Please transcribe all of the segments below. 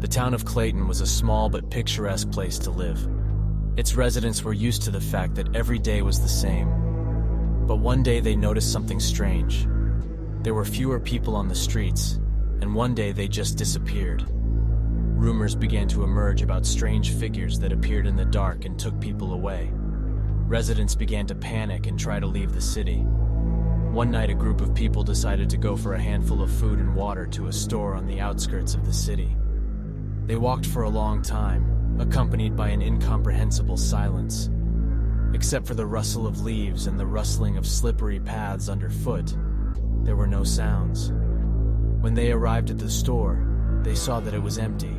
The town of Clayton was a small but picturesque place to live. Its residents were used to the fact that every day was the same. But one day they noticed something strange. There were fewer people on the streets, and one day they just disappeared. Rumors began to emerge about strange figures that appeared in the dark and took people away. Residents began to panic and try to leave the city. One night, a group of people decided to go for a handful of food and water to a store on the outskirts of the city. They walked for a long time, accompanied by an incomprehensible silence. Except for the rustle of leaves and the rustling of slippery paths underfoot, there were no sounds. When they arrived at the store, they saw that it was empty.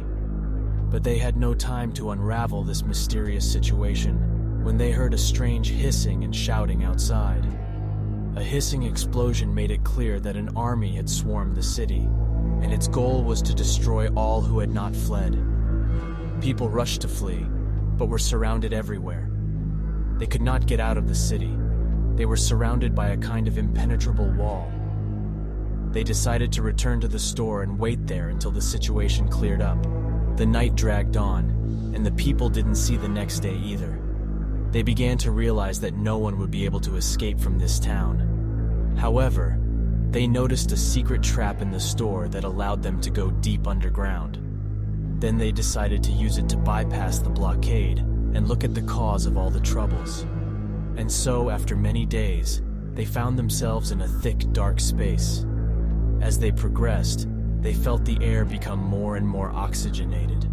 But they had no time to unravel this mysterious situation when they heard a strange hissing and shouting outside. A hissing explosion made it clear that an army had swarmed the city, and its goal was to destroy all who had not fled. People rushed to flee, but were surrounded everywhere. They could not get out of the city. They were surrounded by a kind of impenetrable wall. They decided to return to the store and wait there until the situation cleared up. The night dragged on, and the people didn't see the next day either. They began to realize that no one would be able to escape from this town. However, they noticed a secret trap in the store that allowed them to go deep underground. Then they decided to use it to bypass the blockade and look at the cause of all the troubles. And so, after many days, they found themselves in a thick, dark space. As they progressed, they felt the air become more and more oxygenated.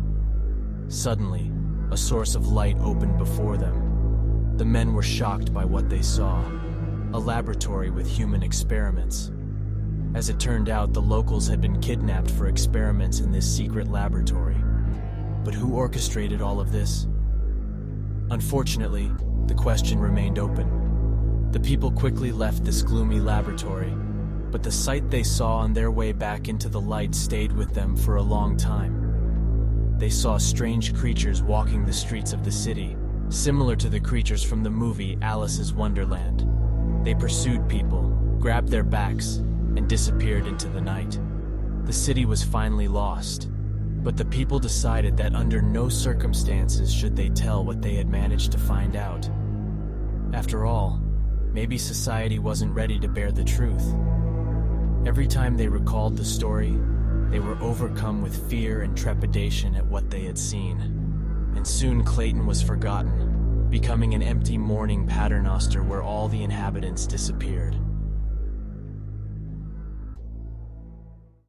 Suddenly, a source of light opened before them. The men were shocked by what they saw: a laboratory with human experiments. As it turned out, the locals had been kidnapped for experiments in this secret laboratory. But who orchestrated all of this? Unfortunately, the question remained open. The people quickly left this gloomy laboratory, but the sight they saw on their way back into the light stayed with them for a long time. They saw strange creatures walking the streets of the city, similar to the creatures from the movie Alice's Wonderland. They pursued people, grabbed their backs, and disappeared into the night. The city was finally lost, but the people decided that under no circumstances should they tell what they had managed to find out. After all, maybe society wasn't ready to bear the truth. Every time they recalled the story, they were overcome with fear and trepidation at what they had seen. And soon Clayton was forgotten, becoming an empty mourning paternoster where all the inhabitants disappeared.